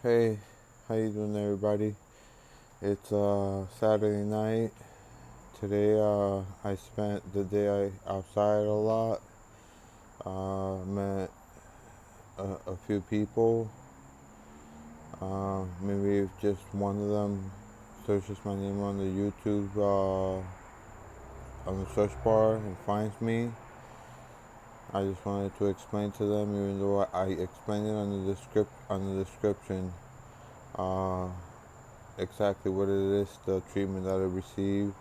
Hey, how you doing, everybody? It's Saturday night. Today, I spent the day outside a lot. Met a few people. Maybe if just one of them searches my name on the YouTube on the search bar and finds me. I just wanted to explain to them, even though I explained it on the description, uh, exactly what it is, the treatment that I received.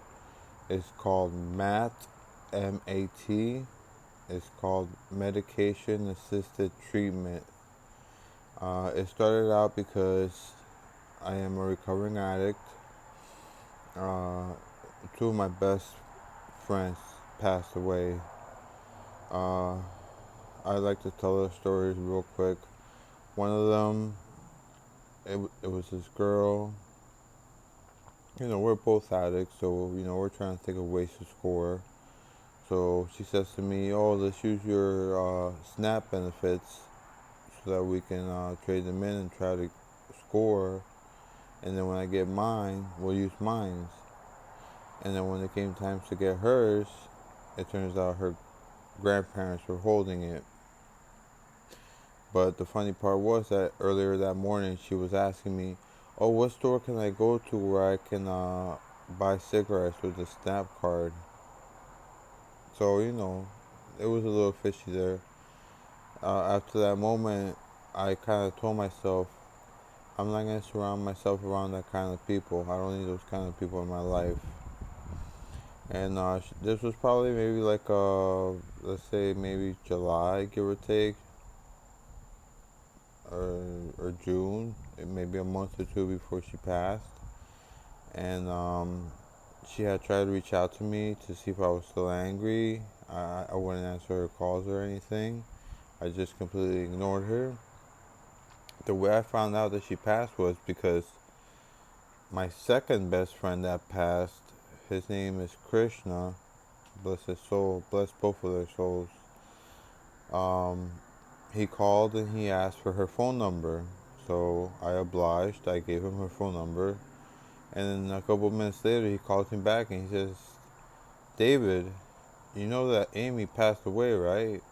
It's called MAT, MAT. It's called medication assisted treatment. It started out because I am a recovering addict. Uh, Two of my best friends passed away. Uh, I'd like to tell their stories real quick. One of them, it was this girl. We're both addicts, so we're trying to think of ways to score. So she says to me, "Oh, let's use your SNAP benefits so that we can trade them in and try to score. And then when I get mine, we'll use mine." And then when it came time to get hers, it turns out her grandparents were holding it. But the funny part was that earlier that morning, she was asking me, "Oh, what store can I go to where I can buy cigarettes with a SNAP card?" So, it was a little fishy there. After that moment, I kind of told myself, I'm not going to surround myself around that kind of people. I don't need those kind of people in my life. And this was probably maybe like, let's say maybe July, give or take, or June, maybe a month or two before she passed. And she had tried to reach out to me to see if I was still angry. I wouldn't answer her calls or anything. I just completely ignored her. The way I found out that she passed was because my second best friend that passed, his name is Krishna, bless his soul, bless both of their souls. Um, he called and he asked for her phone number. So I obliged. I gave him her phone number. And then a couple of minutes later, he calls me back and he says, "David, you know that Amy passed away, right?"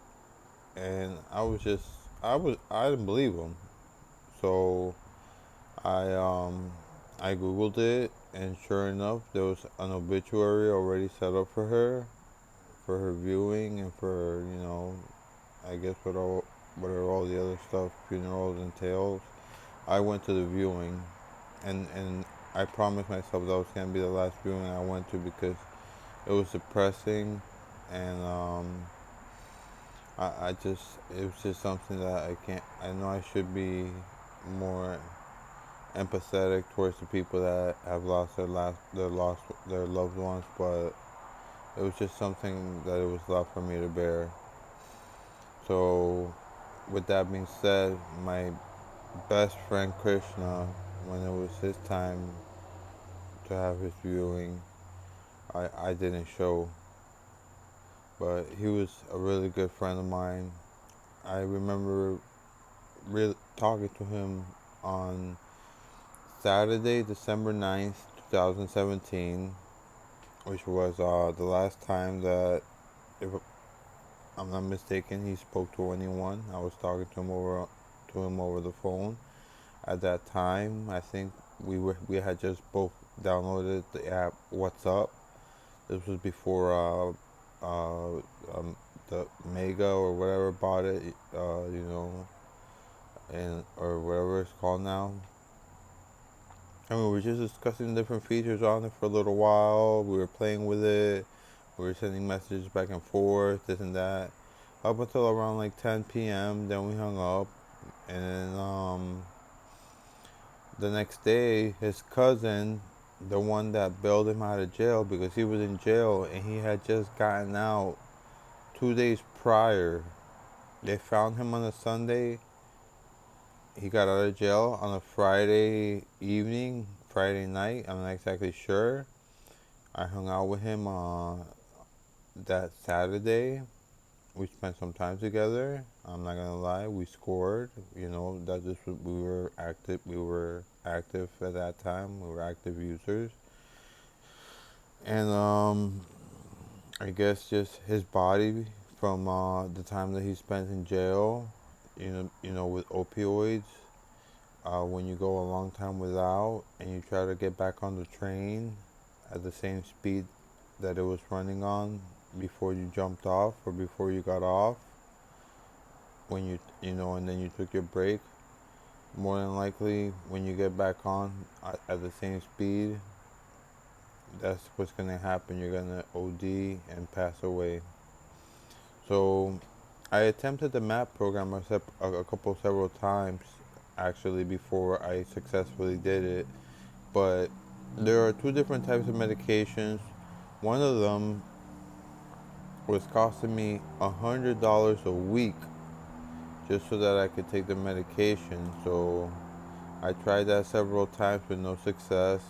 And I didn't believe him. So I um, I googled it, and sure enough, there was an obituary already set up for her viewing, and for I guess whatever all the other stuff funerals entails. I went to the viewing, and I promised myself that was gonna be the last viewing I went to because it was depressing, and I just it was just something that I can't. I know I should be more empathetic towards the people that have lost their loved ones, but it was just something that it was left for me to bear. So, with that being said, my best friend Krishna, when it was his time to have his viewing, I didn't show, but he was a really good friend of mine. I remember really talking to him on Saturday, December 9th, 2017, which was the last time that, if I'm not mistaken, he spoke to anyone. I was talking to him over the phone. At that time, I think we had just both downloaded the app WhatsApp. This was before the Mega or whatever bought it, and or whatever it's called now. I mean, we were just discussing different features on it for a little while. We were playing with it. We were sending messages back and forth, this and that, up until around like 10 p.m. Then we hung up, and then the next day, his cousin, the one that bailed him out of jail because he was in jail and he had just gotten out 2 days prior. They found him on a Sunday. He got out of jail on a Friday evening, Friday night. I'm not exactly sure. I hung out with him that Saturday, we spent some time together. I'm not gonna lie, we scored. You know, that just we were active. We were active at that time. We were active users, and I guess just his body from the time that he spent in jail. With opioids. When you go a long time without and you try to get back on the train at the same speed that it was running on before you jumped off or before you got off, when and then you took your break, more than likely when you get back on at the same speed, that's what's going to happen. You're going to OD and pass away. So I attempted the MAP program several times actually before I successfully did it. But there are two different types of medications. One of them was costing me $100 a week just so that I could take the medication. So I tried that several times with no success.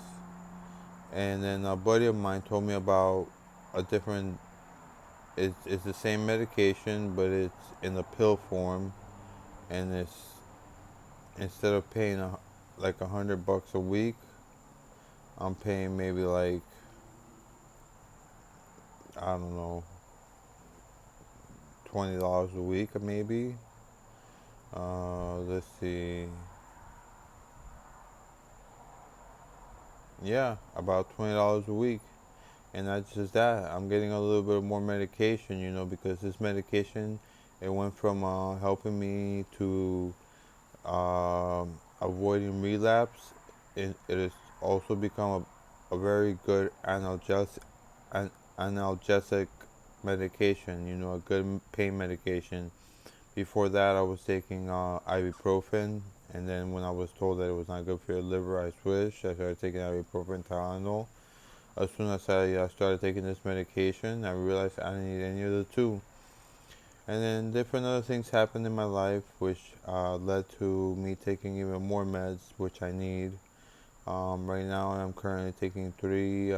And then a buddy of mine told me about a different. It's the same medication, but it's in a pill form, and it's instead of paying like $100 a week, I'm paying maybe like, I don't know, $20 a week maybe. Let's see. Yeah, about $20 a week. And not just that, I'm getting a little bit more medication, because this medication, it went from helping me to avoiding relapse. It has also become a very good analgesic medication, a good pain medication. Before that, I was taking ibuprofen, and then when I was told that it was not good for your liver, I switched. I started taking ibuprofen, Tylenol. As soon as I started taking this medication, I realized I didn't need any of the two. And then different other things happened in my life, which led to me taking even more meds, which I need. Right now, I'm currently taking 3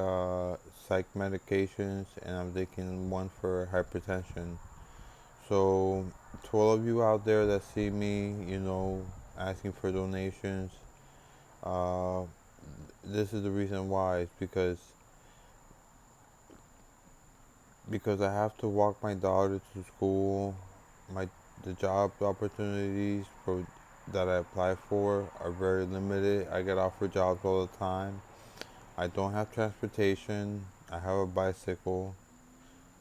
psych medications, and I'm taking one for hypertension. So, to all of you out there that see me, asking for donations, uh, this is the reason why. It's because I have to walk my daughter to school. The job opportunities that I apply for are very limited. I get offered jobs all the time. I don't have transportation. I have a bicycle.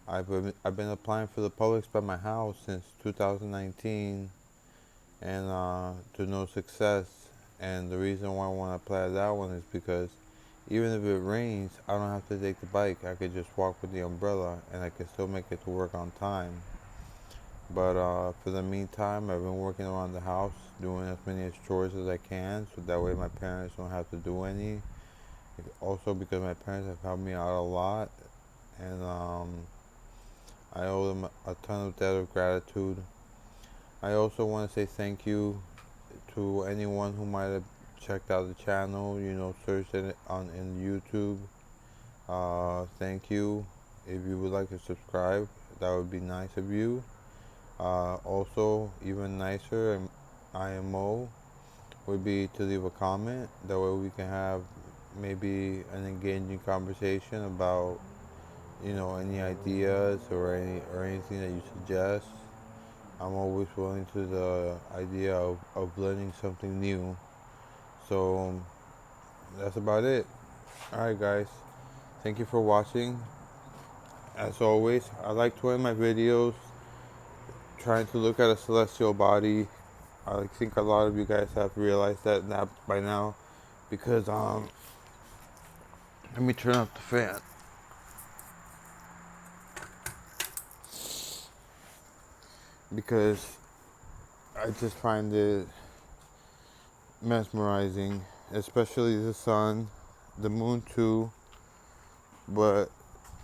I've been applying for the Publix by my house since 2019, and to no success. And the reason why I want to apply that one is because even if it rains, I don't have to take the bike. I could just walk with the umbrella, and I can still make it to work on time. But for the meantime, I've been working around the house, doing as many chores as I can, so that way my parents don't have to do any. Also, because my parents have helped me out a lot, and I owe them a ton of debt of gratitude. I also want to say thank you to anyone who might have checked out the channel, searched it in YouTube. Thank you. If you would like to subscribe, that would be nice of you. Also, even nicer and IMO would be to leave a comment. That way we can have maybe an engaging conversation about, any ideas or anything that you suggest. I'm always willing to the idea of learning something new. So that's about it. Alright guys, thank you for watching. As always, I like to end my videos trying to look at a celestial body. I think a lot of you guys have realized that by now, because let me turn up the fan. Because I just find it mesmerizing, especially the sun, the moon too, but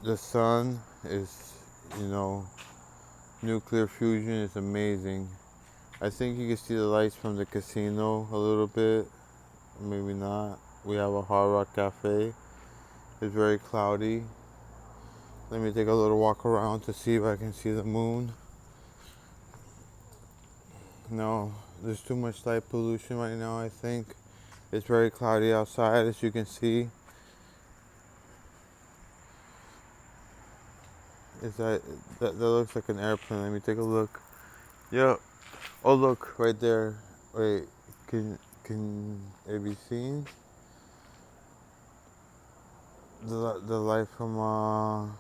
the sun is, nuclear fusion is amazing. I think you can see the lights from the casino a little bit, maybe not. We have a Hard Rock Cafe. It's very cloudy. Let me take a little walk around to see if I can see the moon. No, there's too much light pollution right now, I think. It's very cloudy outside, as you can see. Is that looks like an airplane? Let me take a look. Yeah. Oh, look right there. Wait, can it be seen? The light from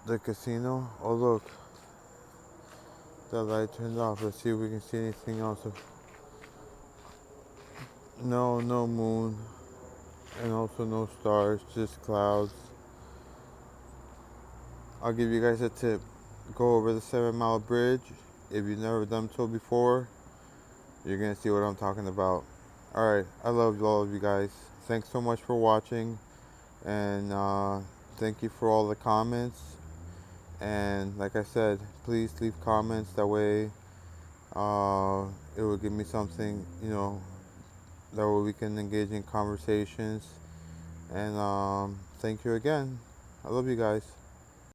the casino. Oh, look, the light turned off. Let's see if we can see anything else. No, no moon, and also no stars, just clouds. I'll give you guys a tip. Go over the 7 Mile Bridge. If you've never done so before, you're gonna see what I'm talking about. Alright, I love all of you guys. Thanks so much for watching, and thank you for all the comments. And like I said, please leave comments. That way, it will give me something, that way we can engage in conversations. And thank you again. I love you guys.